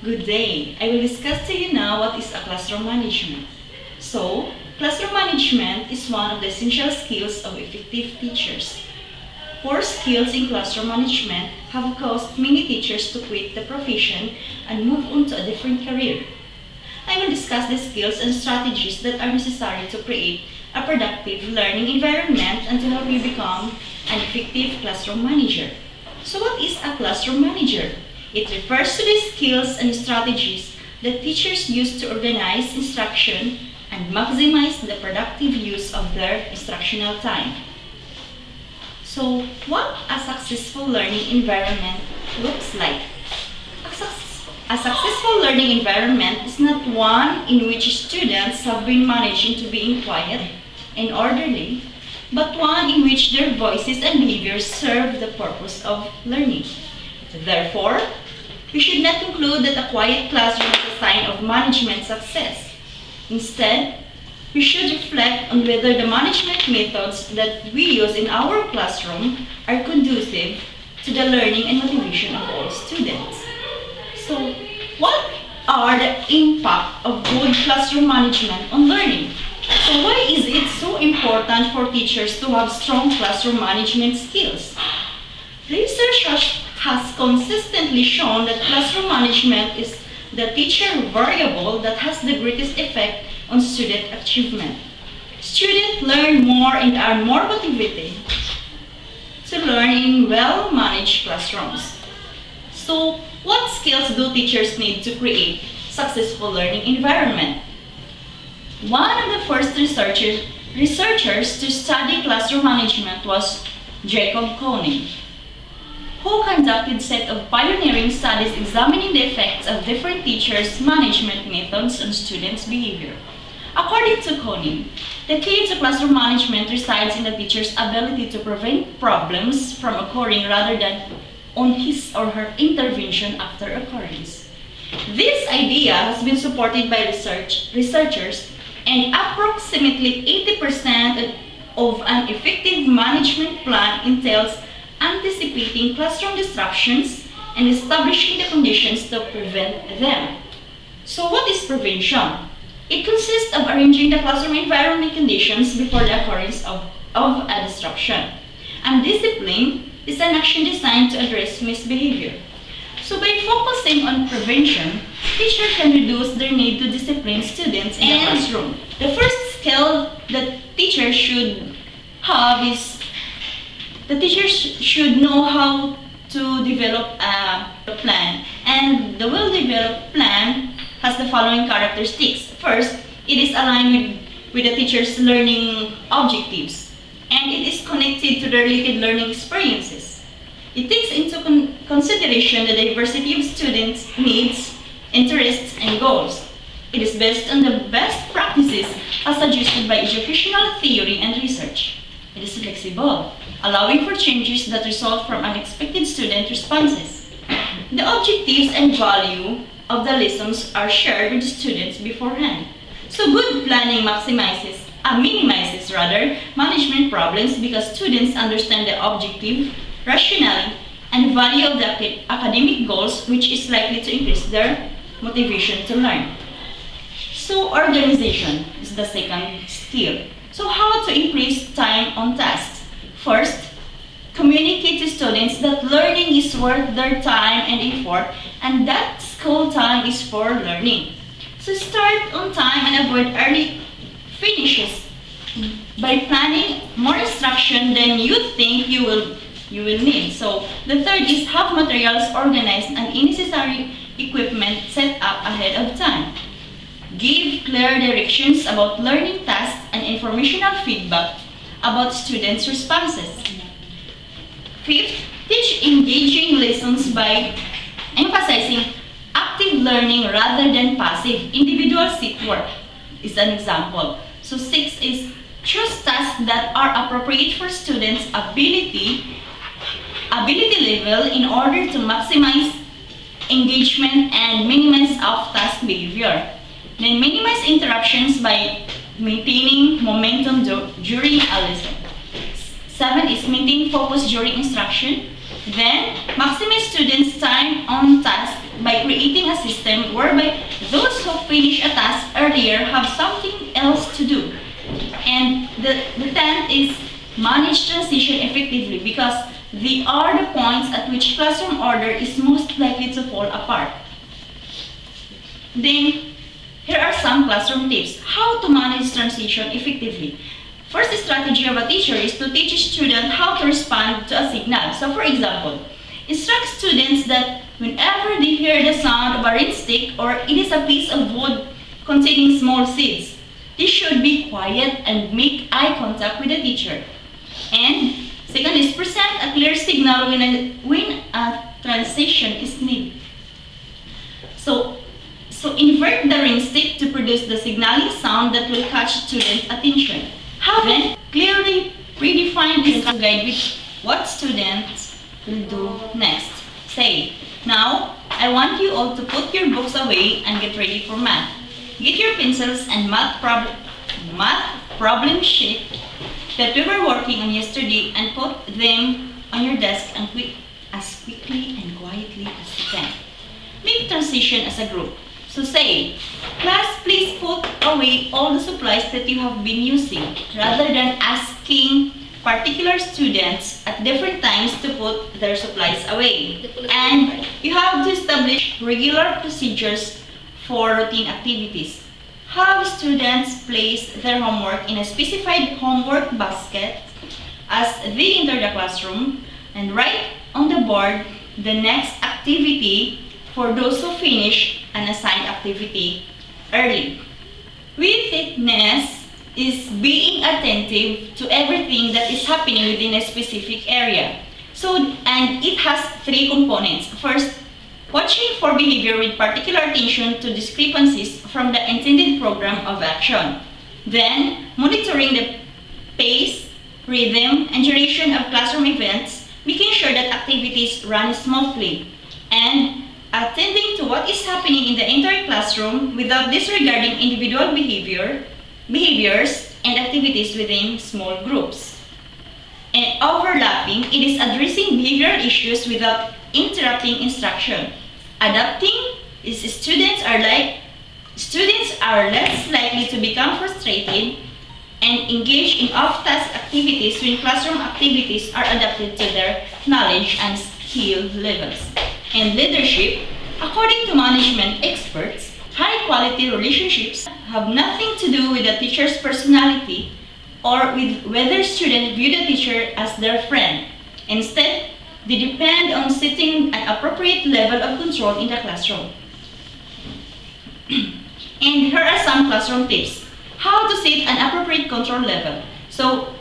Good day. I will discuss to you now what is a classroom management. So, classroom management is one of the essential skills of effective teachers. Poor skills in classroom management have caused many teachers to quit the profession and move on to a different career. I will discuss the skills and strategies that are necessary to create a productive learning environment and to help you become an effective classroom manager. So what is a classroom manager? It refers to the skills and strategies that teachers use to organize instruction and maximize the productive use of their instructional time. So, what a successful learning environment looks like. A successful learning environment is not one in which students have been managed into being quiet and orderly, but one in which their voices and behaviors serve the purpose of learning. Therefore, we should not conclude that a quiet classroom is a sign of management success. Instead, we should reflect on whether the management methods that we use in our classroom are conducive to the learning and motivation of all students. So, what are the impact of good classroom management on learning? So why is it so important for teachers to have strong classroom management skills? Research has consistently shown that classroom management is the teacher variable that has the greatest effect on student achievement. Students learn more and are more motivated to learn in well-managed classrooms. So, what skills do teachers need to create successful learning environment? One of the first researchers to study classroom management was Jacob Koenig, who conducted a set of pioneering studies examining the effects of different teachers' management methods on students' behavior. According to Koenig, the key to classroom management resides in the teacher's ability to prevent problems from occurring rather than on his or her intervention after occurrence. This idea has been supported by researchers, and approximately 80% of an effective management plan entails anticipating classroom disruptions and establishing the conditions to prevent them. So what is prevention? It consists of arranging the classroom environment conditions before the occurrence of a disruption. And discipline is an action designed to address misbehavior. So by focusing on prevention, teachers can reduce their need to discipline students in the classroom. The first skill that teachers should have is the teachers should know how to develop a plan. And the well-developed plan has the following characteristics. First, it is aligned with the teacher's learning objectives, and it is connected to the related learning experiences. It takes into consideration the diversity of students' needs, interests, and goals. It is based on the best practices as suggested by educational theory and research. It is flexible, allowing for changes that result from unexpected student responses. The objectives and value of the lessons are shared with the students beforehand. So good planning minimizes management problems because students understand the objective, rationale, and value of the academic goals, which is likely to increase their motivation to learn. So organization is the second skill. So how to increase time on tasks? First, communicate to students that learning is worth their time and effort, and that school time is for learning. So start on time and avoid early finishes by planning more instruction than you think you will need. So the third is have materials organized and unnecessary equipment set up ahead of time. Give clear directions about learning tasks and informational feedback about students' responses. Fifth, teach engaging lessons by emphasizing active learning rather than passive. Individual seat work is an example. So six is choose tasks that are appropriate for students' ability level in order to maximize engagement and minimize off-task behavior. Then minimize interruptions by maintaining momentum during a lesson. 7 is maintain focus during instruction. Then maximize students' time on task by creating a system whereby those who finish a task earlier have something else to do. And the 10th is manage transition effectively, because they are the points at which classroom order is most likely to fall apart. Then, here are some classroom tips. How to manage transition effectively. First strategy of a teacher is to teach a student how to respond to a signal. So for example, instruct students that whenever they hear the sound of a red stick or it is a piece of wood containing small seeds, they should be quiet and make eye contact with the teacher. And second is present a clear signal when a transition is needed. So invert the ring stick to produce the signaling sound that will catch students' attention. Then clearly redefine this guide with what students will do next. Say, now I want you all to put your books away and get ready for math. Get your pencils and math problem sheet that we were working on yesterday and put them on your desk as quickly and quietly as you can. Make transition as a group. So say, class, please put away all the supplies that you have been using, rather than asking particular students at different times to put their supplies away. And you have to establish regular procedures for routine activities. Have students place their homework in a specified homework basket as they enter the classroom, and write on the board the next activity for those who finish an assigned activity early. Witness is being attentive to everything that is happening within a specific area. And it has three components. First, watching for behavior with particular attention to discrepancies from the intended program of action. Then, monitoring the pace, rhythm, and duration of classroom events, making sure that activities run smoothly. And attending to what is happening in the entire classroom without disregarding individual behaviors and activities within small groups. And overlapping, it is addressing behavioral issues without interrupting instruction. Adapting is students are less likely to become frustrated and engage in off-task activities when classroom activities are adapted to their knowledge and skill levels. And leadership, according to management experts, high-quality relationships have nothing to do with the teacher's personality or with whether students view the teacher as their friend. Instead, they depend on setting an appropriate level of control in the classroom. And here are some classroom tips. How to set an appropriate control level. So,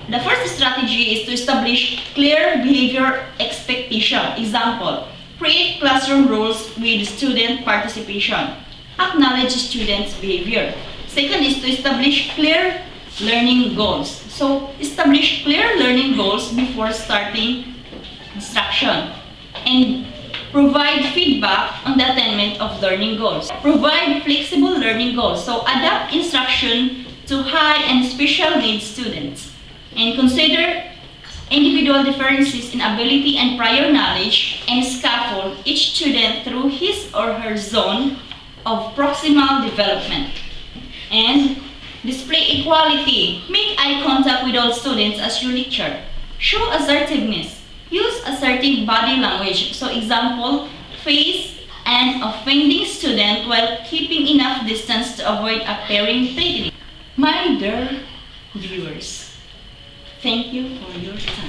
the first strategy is to establish clear behavior expectation. Example, create classroom rules with student participation. Acknowledge students' behavior. Second is to establish clear learning goals. So, establish clear learning goals before starting instruction. And provide feedback on the attainment of learning goals. Provide flexible learning goals. So, adapt instruction to high and special needs students. And consider individual differences in ability and prior knowledge, and scaffold each student through his or her zone of proximal development. And display equality. Make eye contact with all students as you lecture. Show assertiveness. Use assertive body language. So example, face an offending student while keeping enough distance to avoid appearing threatening. My dear viewers, thank you for your time.